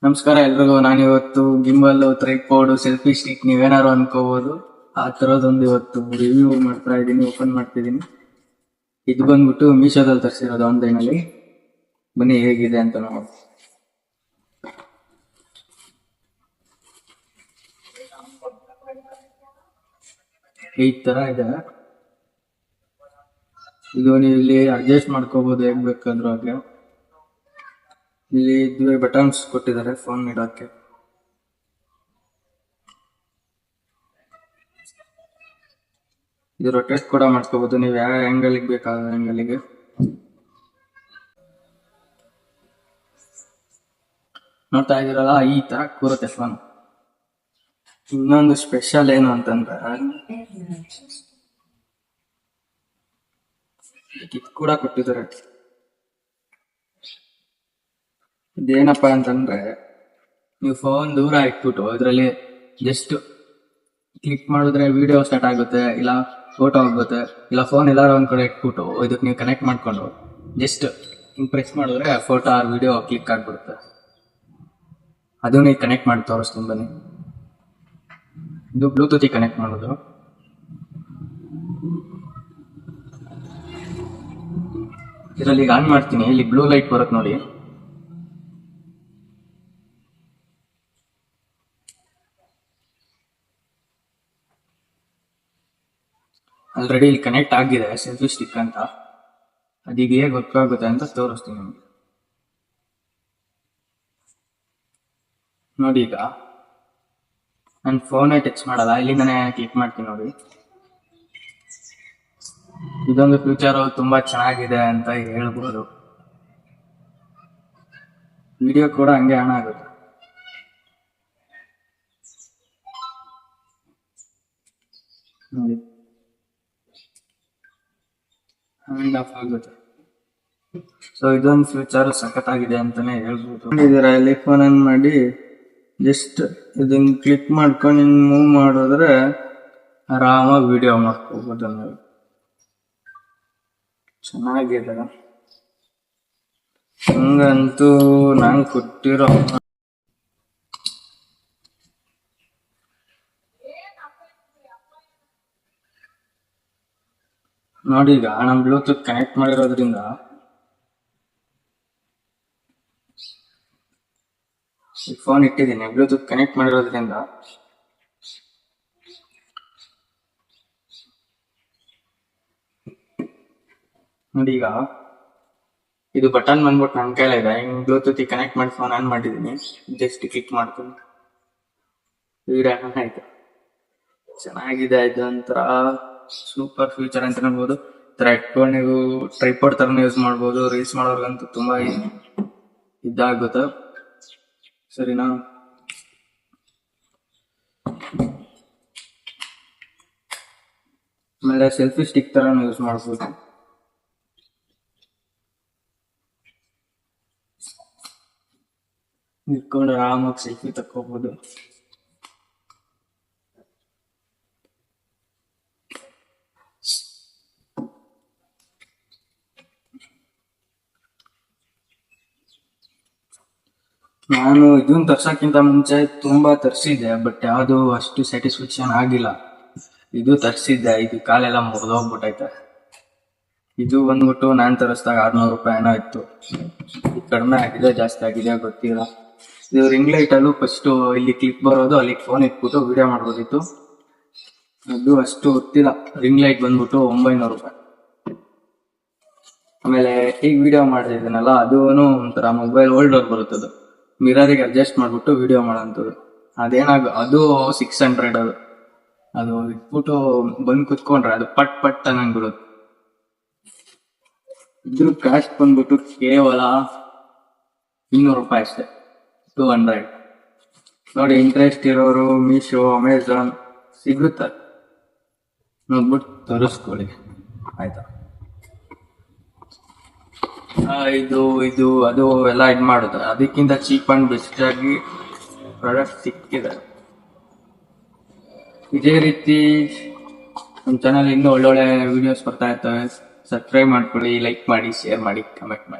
ನಮಸ್ಕಾರ ಎಲ್ರಿಗೂ. ನಾನಿವತ್ತು ಗಿಂಬಲ್, ಟ್ರೈಪಾಡ್, ಸೆಲ್ಫಿ ಸ್ಟಿಕ್ ನೀವೇನಾರು ಅನ್ಕೋಬಹುದು, ಆ ತರದೊಂದು ಇವತ್ತು ರಿವ್ಯೂ ಮಾಡ್ತಾ ಇದ್ದೀನಿ, ಓಪನ್ ಮಾಡ್ತಿದ್ದೀನಿ. ಇದು ಬಂದ್ಬಿಟ್ಟು ಮೀಶೋದಲ್ಲಿ ತರಿಸಿರೋದು, ಆನ್ಲೈನ್ ಅಲ್ಲಿ. ಬನ್ನಿ ಹೇಗಿದೆ ಅಂತ ನೋಡಿ. ಈ ತರ ಇದೆ. ಇದು ನೀವು ಇಲ್ಲಿ ಅಡ್ಜಸ್ಟ್ ಮಾಡ್ಕೋಬಹುದು ಹೇಗ್ ಬೇಕಾದ್ರೂ ಹಾಗೆ. ಇಲ್ಲಿ ಬಟನ್ಸ್ ಕೊಟ್ಟಿದ್ದಾರೆ ಫೋನ್ ಇಡೋಕೆ. ಇದು ರೊಟೇಟ್ ಕೂಡ ಮಾಡ್ಕೋಬಹುದು ನೀವು ಯಾವ ಆಂಗಲ್ ಬೇಕಾದ ಆಂಗಲ್ಗೆ. ನೋಡ್ತಾ ಇದೀರಲ್ಲ, ಈ ತರ ಕೂರುತ್ತೆ ಫೋನ್. ಇನ್ನೊಂದು ಸ್ಪೆಷಲ್ ಏನು ಅಂತಂದ್ರೆ, ಇದು ಕೂಡ ಕೊಟ್ಟಿದ್ದಾರೆ. ಇದೇನಪ್ಪಾ ಅಂತಂದ್ರೆ, ನೀವು ಫೋನ್ ದೂರ ಇಟ್ಬಿಟ್ಟು ಇದರಲ್ಲಿ ಜಸ್ಟ್ ಕ್ಲಿಕ್ ಮಾಡಿದ್ರೆ ವಿಡಿಯೋ ಸ್ಟಾರ್ಟ್ ಆಗುತ್ತೆ, ಇಲ್ಲ ಫೋಟೋ ಆಗುತ್ತೆ, ಇಲ್ಲ ಫೋನ್ ಎಲ್ಲಾರು ಒಂದ್ ಕಡೆ ಇಟ್ಬಿಟ್ಟು ಇದಕ್ಕೆ ನೀವು ಕನೆಕ್ಟ್ ಮಾಡ್ಕೊಂಡು ಜಸ್ಟ್ ಪ್ರೆಸ್ ಮಾಡಿದ್ರೆ ಫೋಟೋ ಆರ್ ವಿಡಿಯೋ ಕ್ಲಿಕ್ ಆಗ್ಬಿಡುತ್ತೆ. ಅದು ನೀವು ಕನೆಕ್ಟ್ ಮಾಡಿ ತೋರಿಸ್ತೀನಿ ಬನ್ನಿ. ಇದು ಬ್ಲೂಟೂತ್ ಕನೆಕ್ಟ್ ಮಾಡೋದು. ಇದರಲ್ಲಿ ಈಗ ಆನ್ ಮಾಡ್ತೀನಿ, ಇಲ್ಲಿ ಬ್ಲೂ ಲೈಟ್ ಬರುತ್ತೆ ನೋಡಿ. ಆಲ್ರೆಡಿ ಇಲ್ಲಿ ಕನೆಕ್ಟ್ ಆಗಿದೆ ಸೆಲ್ಫಿ ಸ್ಟಿಕ್ ಅಂತ. ಅದೀಗ ಹೇಗೆ ಗೊತ್ತಾಗುತ್ತೆ ಅಂತ ತೋರಿಸ್ತೀನಿ ನಿಮಗೆ. ನೋಡಿ, ಈಗ ನನ್ನ ಫೋನೇ ಟಚ್ ಮಾಡಲ್ಲ, ಇಲ್ಲಿಂದಾನೆ ಕ್ಲಿಕ್ ಮಾಡ್ತೀನಿ ನೋಡಿ. ಇದೊಂದು ಫ್ಯೂಚರ್ ತುಂಬಾ ಚೆನ್ನಾಗಿದೆ ಅಂತ ಹೇಳ್ಬೋದು. ವಿಡಿಯೋ ಕೂಡ ಹಂಗೆ ಆನ್ ಆಗುತ್ತೆ ನೋಡಿ, ಹ್ಯಾಂಡ್ ಆಫ್ ಆಗುತ್ತೆ. ಸೊ ಇದೊಂದು ಫ್ಯೂಚರ್ ಸಖತ್ತಾಗಿದೆ ಅಂತಾನೆ ಹೇಳ್ಬೋದು. ಇಲ್ಲಿ ಫೋನ್ ಆನ್ ಮಾಡಿ ಜಸ್ಟ್ ಇದನ್ನ ಕ್ಲಿಕ್ ಮಾಡ್ಕೊಂಡು ಹಿಂಗ್ ಮೂವ್ ಮಾಡಿದ್ರೆ ಆರಾಮಾಗಿ ವಿಡಿಯೋ ಮಾಡ್ಕೋಬಹುದು. ನೀವು ಚೆನ್ನಾಗಿದೆ. ಹಂಗಂತೂ ನಾನು ಕೊಟ್ಟಿರೋ ನೋಡಿ, ಈಗ ನಮ್ ಬ್ಲೂಟೂತ್ ಕನೆಕ್ಟ್ ಮಾಡಿರೋದ್ರಿಂದ ಫೋನ್ ಇಟ್ಟಿದ್ದೀನಿ. ಬ್ಲೂಟೂತ್ ಕನೆಕ್ಟ್ ಮಾಡಿರೋದ್ರಿಂದ ನೋಡಿ, ಈಗ ಇದು ಬಟನ್ ಬಂದ್ಬಿಟ್ಟು ನನ್ನ ಕೈಲಿದೆ. ಹಿಂಗ್ ಬ್ಲೂಟೂತ್ ಕನೆಕ್ಟ್ ಮಾಡಿ ಫೋನ್ ಆನ್ ಮಾಡಿದ್ದೀನಿ. ಜಸ್ಟ್ ಕ್ಲಿಕ್ ಮಾಡ್ತೀನಿ, ವಿಡಿಯೋ ಆನ್ ಆಯ್ತು. ಚೆನ್ನಾಗಿದೆ. ಇದೊಂಥರ ಸೂಪರ್ ಫ್ಯೂಚರ್ ಅಂತ ಹೇಳ್ಬೋದು. ಇಟ್ಕೊಂಡು ನೀವು ಟ್ರೈಪಾಡ್ ತರ ಯೂಸ್ ಮಾಡ್ಬೋದು. ರೀಲ್ಸ್ ಮಾಡೋರ್ಗಂತೂ ತುಂಬಾ ಇದಾಗುತ್ತೆ. ಸರಿನಾ? ಆಮೇಲೆ ಸೆಲ್ಫಿ ಸ್ಟಿಕ್ ತರ ಯೂಸ್ ಮಾಡ್ಬೋದು. ಇಟ್ಕೊಂಡು ಆರಾಮಾಗಿ ಸೆಲ್ಫಿ ತಕ್ಕೋಬಹುದು. ನಾನು ಇದನ್ನ ತರ್ಸಕ್ಕಿಂತ ಮುಂಚೆ ತುಂಬಾ ತರ್ಸಿದ್ದೆ, ಬಟ್ ಯಾವ್ದು ಅಷ್ಟು ಸ್ಯಾಟಿಸ್ಫ್ಯಾಕ್ಷನ್ ಆಗಿಲ್ಲ. ಇದು ತರ್ಸಿದ್ದೆ, ಇದು ಕಾಲೆಲ್ಲ ಮುರಿದೋಗ್ಬಿಟ್ಟೈತೆ. ಇದು ಬಂದ್ಬಿಟ್ಟು ನಾನ್ ತರಿಸಿದಾಗ 600 ರೂಪಾಯಿ ಏನೋ ಇತ್ತು. ಕಡಿಮೆ ಆಗಿದೆ ಜಾಸ್ತಿ ಆಗಿದೆ ಗೊತ್ತಿಲ್ಲ. ಇದು ರಿಂಗ್ ಲೈಟ್ ಅಲ್ಲೂ ಫಸ್ಟ್ ಇಲ್ಲಿ ಕ್ಲಿಕ್ ಬರೋದು, ಅಲ್ಲಿ ಫೋನ್ ಇಟ್ಬಿಟ್ಟು ವಿಡಿಯೋ ಮಾಡ್ಬೋದಿತ್ತು. ಅದು ಅಷ್ಟು ಗೊತ್ತಿಲ್ಲ. ರಿಂಗ್ ಲೈಟ್ ಬಂದ್ಬಿಟ್ಟು 900 ರೂಪಾಯಿ. ಆಮೇಲೆ ಈಗ ವಿಡಿಯೋ ಮಾಡಿದ್ದೀನಲ್ಲ, ಅದು ಒಂಥರ ಮೊಬೈಲ್ ಹೋಲ್ಡರ್ ಬರುತ್ತದು, ಮಿರರಿಗೆ ಅಡ್ಜಸ್ಟ್ ಮಾಡ್ಬಿಟ್ಟು ವಿಡಿಯೋ ಮಾಡೋಂಥದ್ದು. ಅದು 600. ಅದು ಇಟ್ಬಿಟ್ಟು ಬಂದು ಕುತ್ಕೊಂಡ್ರೆ ಅದು ಪಟ್ ಪಟ್ ಅನ್ನಂಗ್ ಬಿಡುತ್ತೆ. ಇದ್ರ ಕಾಸ್ಟ್ ಬಂದ್ಬಿಟ್ಟು ಕೇವಲ 200 ರೂಪಾಯಿ ಅಷ್ಟೇ, 200. ನೋಡಿ, ಇಂಟ್ರೆಸ್ಟ್ ಇರೋರು ಮೀಶೋ, ಅಮೆಝಾನ್ ಸಿಗುತ್ತೆ, ನೋಡ್ಬಿಟ್ಟು ತರಿಸ್ಕೊಳ್ಳಿ ಆಯ್ತಾ. ಇದು ಅದು ಎಲ್ಲ ಇದ್ ಮಾಡುತ್ತೆ. ಅದಕ್ಕಿಂತ ಚೀಪ್ ಅಂಡ್ ಬೆಸ್ಟ್ ಆಗಿ ಪ್ರಾಡಕ್ಟ್ ಸಿಕ್ಕಿದೆ. ಇದೇ ರೀತಿ ನಮ್ಮ ಚಾನಲ್ ಇನ್ನೂ ಒಳ್ಳೊಳ್ಳೆ ವಿಡಿಯೋಸ್ ಬರ್ತಾ ಇರ್ತವೆ. ಸಬ್ಸ್ಕ್ರೈಬ್ ಮಾಡ್ಕೊಳ್ಳಿ, ಲೈಕ್ ಮಾಡಿ, ಶೇರ್ ಮಾಡಿ, ಕಮೆಂಟ್ ಮಾಡಿ.